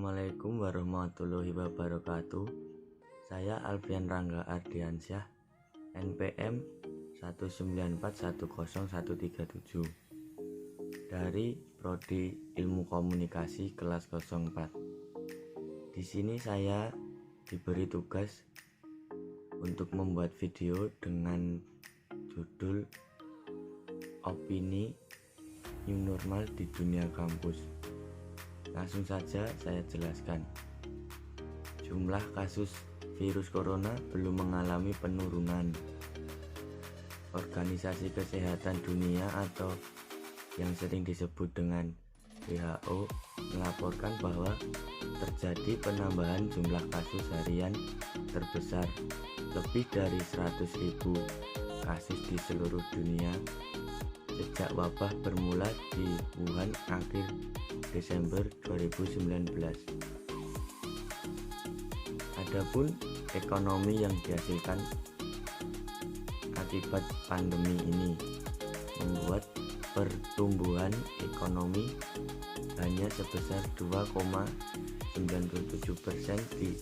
Assalamualaikum warahmatullahi wabarakatuh. Saya Alfian Rangga Ardiansyah, NPM 1941037 dari Prodi Ilmu Komunikasi kelas 04. Di sini saya diberi tugas untuk membuat video dengan judul Opini New Normal di Dunia Kampus. Langsung saja saya jelaskan. Jumlah kasus virus corona belum mengalami penurunan. Organisasi Kesehatan Dunia atau yang sering disebut dengan WHO melaporkan bahwa terjadi penambahan jumlah kasus harian terbesar, lebih dari 100.000 kasus di seluruh dunia sejak wabah bermula di Wuhan akhir Desember 2019. Adapun ekonomi yang dihasilkan akibat pandemi ini membuat pertumbuhan ekonomi hanya sebesar 2,97% di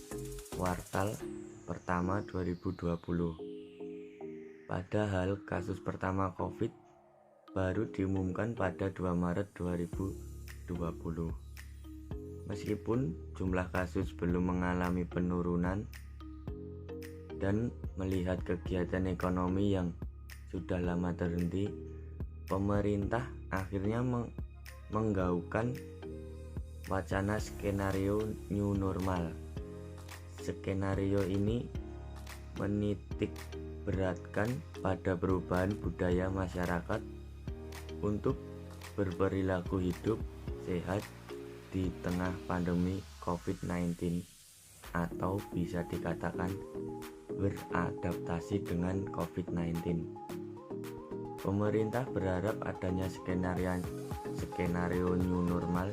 kuartal pertama 2020. Padahal kasus pertama COVID baru diumumkan pada 2 Maret 2020. Meskipun jumlah kasus belum mengalami penurunan dan melihat kegiatan ekonomi yang sudah lama terhenti, pemerintah akhirnya menggaungkan wacana skenario new normal. Skenario ini menitik beratkan pada perubahan budaya masyarakat untuk berperilaku hidup sehat di tengah pandemi COVID-19 atau bisa dikatakan beradaptasi dengan COVID-19. Pemerintah berharap adanya skenario new normal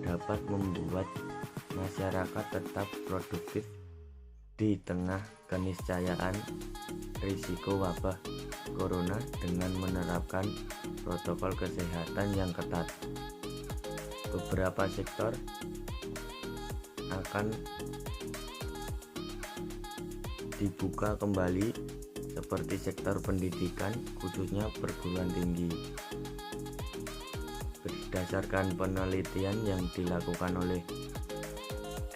dapat membuat masyarakat tetap produktif di tengah keniscayaan risiko wabah corona dengan menerapkan protokol kesehatan yang ketat. Beberapa sektor akan dibuka kembali seperti sektor pendidikan, khususnya perguruan tinggi. Berdasarkan penelitian yang dilakukan oleh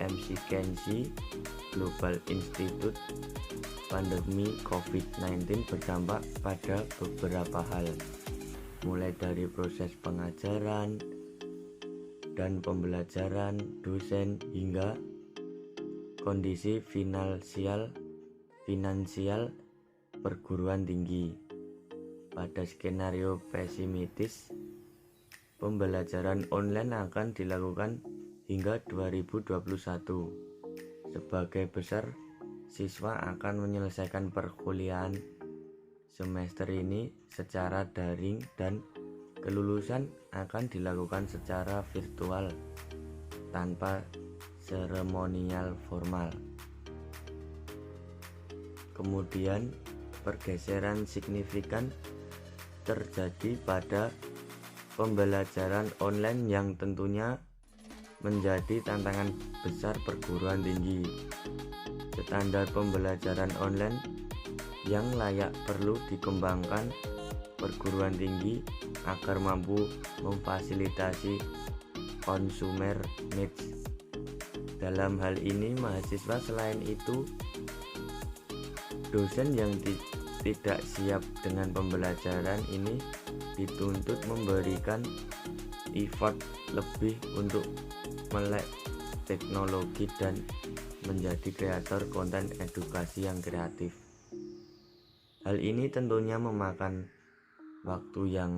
McKinsey Global Institute, pandemi COVID-19 berdampak pada beberapa hal, mulai dari proses pengajaran dan pembelajaran dosen hingga kondisi finansial perguruan tinggi. Pada skenario pesimistis, pembelajaran online akan dilakukan hingga 2021. Sebagai besar siswa akan menyelesaikan perkuliahan semester ini secara daring dan kelulusan akan dilakukan secara virtual tanpa seremonial formal. Kemudian pergeseran signifikan terjadi pada pembelajaran online yang tentunya menjadi tantangan besar perguruan tinggi. Standar pembelajaran online yang layak perlu dikembangkan perguruan tinggi agar mampu memfasilitasi consumer needs. Dalam hal ini mahasiswa, selain itu dosen yang tidak siap dengan pembelajaran ini dituntut memberikan effort lebih untuk melek teknologi dan menjadi kreator konten edukasi yang kreatif. Hal ini tentunya memakan waktu yang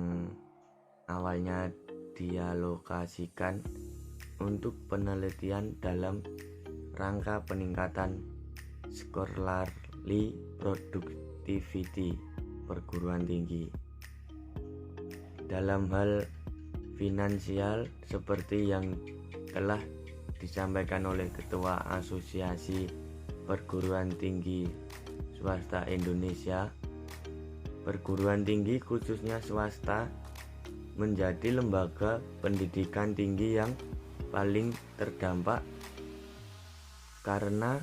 awalnya dialokasikan untuk penelitian dalam rangka peningkatan scholarly productivity perguruan tinggi. Dalam hal finansial, seperti yang telah disampaikan oleh Ketua Asosiasi Perguruan Tinggi Swasta Indonesia, perguruan tinggi khususnya swasta menjadi lembaga pendidikan tinggi yang paling terdampak karena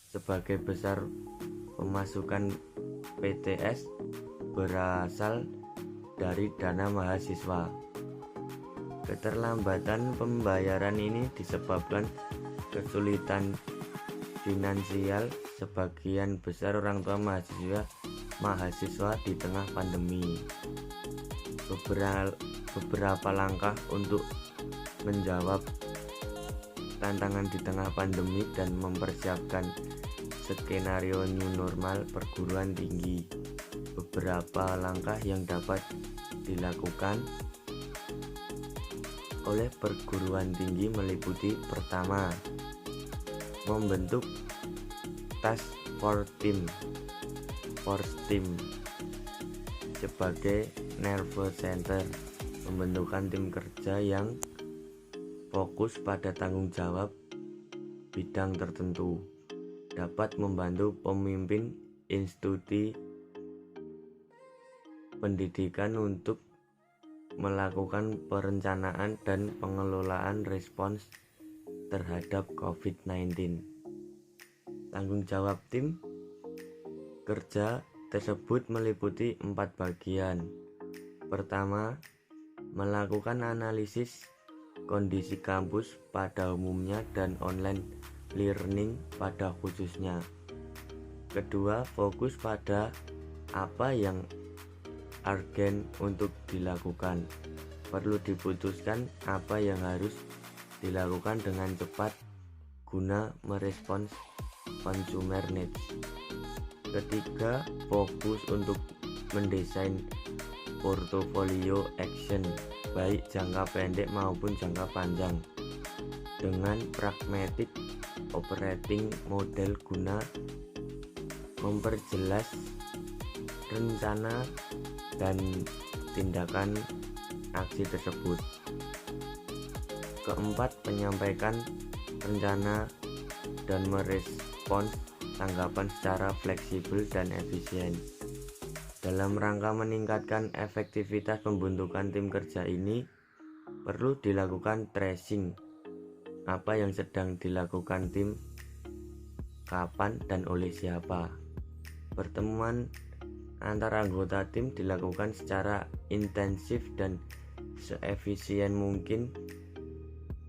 sebagai besar pemasukan PTS berasal dari dana mahasiswa. Keterlambatan pembayaran ini disebabkan kesulitan finansial sebagian besar orang tua mahasiswa di tengah pandemi. Beberapa langkah untuk menjawab tantangan di tengah pandemi dan mempersiapkan skenario new normal perguruan tinggi. Beberapa langkah yang dapat dilakukan oleh perguruan tinggi meliputi: pertama, membentuk task force team sebagai nerve center, pembentukan tim kerja yang fokus pada tanggung jawab bidang tertentu dapat membantu pemimpin institusi pendidikan untuk melakukan perencanaan dan pengelolaan respons terhadap COVID-19. Tanggung jawab tim kerja tersebut meliputi 4 bagian. Pertama, melakukan analisis kondisi kampus pada umumnya dan online learning pada khususnya. Kedua, fokus pada apa yang urgen untuk dilakukan. Perlu diputuskan apa yang harus dilakukan dengan cepat guna merespons consumer needs. Ketiga, fokus untuk mendesain portofolio action baik jangka pendek maupun jangka panjang dengan pragmatic operating model guna memperjelas rencana dan tindakan aksi tersebut. Keempat, menyampaikan rencana dan merespons tanggapan secara fleksibel dan efisien. Dalam rangka meningkatkan efektivitas pembentukan tim kerja ini, perlu dilakukan tracing apa yang sedang dilakukan tim, kapan dan oleh siapa. Pertemuan antar anggota tim dilakukan secara intensif dan seefisien mungkin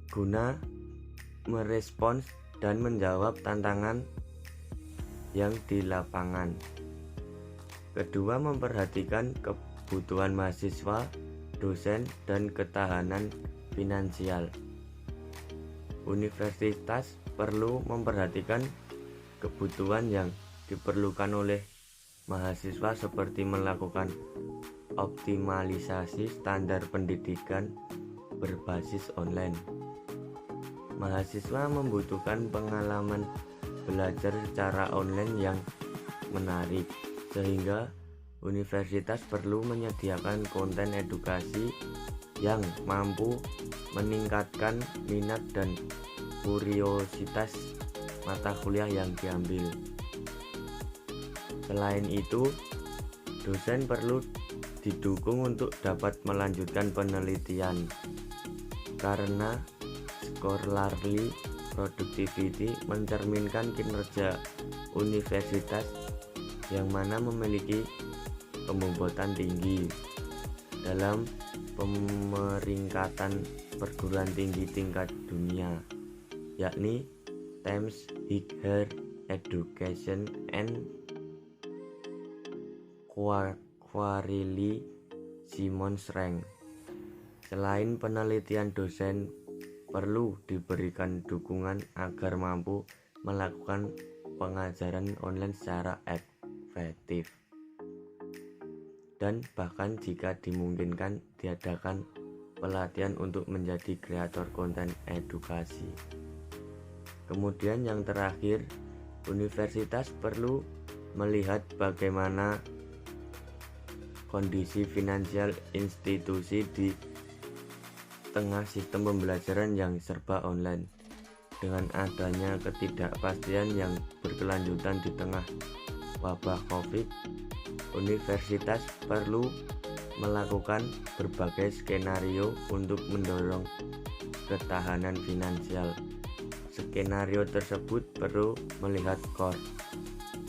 guna merespons dan menjawab tantangan yang di lapangan. Kedua, memperhatikan kebutuhan mahasiswa, dosen, dan ketahanan finansial. Universitas perlu memperhatikan kebutuhan yang diperlukan oleh mahasiswa seperti melakukan optimalisasi standar pendidikan berbasis online. Mahasiswa membutuhkan pengalaman belajar secara online yang menarik, sehingga universitas perlu menyediakan konten edukasi yang mampu meningkatkan minat dan kuriositas mata kuliah yang diambil. Selain itu, dosen perlu didukung untuk dapat melanjutkan penelitian karena scholarly productivity mencerminkan kinerja universitas yang mana memiliki pembobotan tinggi dalam pemeringkatan perguruan tinggi tingkat dunia, yakni Times Higher Education and Quarterly Simmons Rank. Selain penelitian, dosen perlu diberikan dukungan agar mampu melakukan pengajaran online secara efektif dan bahkan jika dimungkinkan diadakan pelatihan untuk menjadi kreator konten edukasi. Kemudian yang terakhir, universitas perlu melihat bagaimana kondisi finansial institusi di tengah sistem pembelajaran yang serba online. Dengan adanya ketidakpastian yang berkelanjutan di tengah wabah COVID, universitas perlu melakukan berbagai skenario untuk mendorong ketahanan finansial Skenario tersebut perlu melihat core,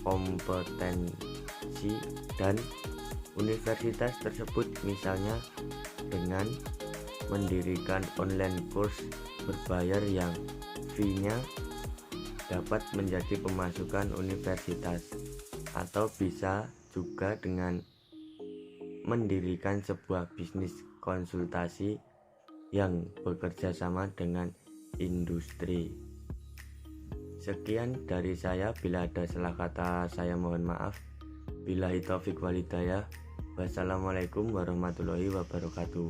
kompetensi, dan universitas tersebut, misalnya dengan mendirikan online course berbayar yang fee-nya dapat menjadi pemasukan universitas, atau bisa juga dengan mendirikan sebuah bisnis konsultasi yang bekerja sama dengan industri. Sekian dari saya, bila ada salah kata saya mohon maaf. Billahi taufik walhidayah. Wassalamualaikum warahmatullahi wabarakatuh.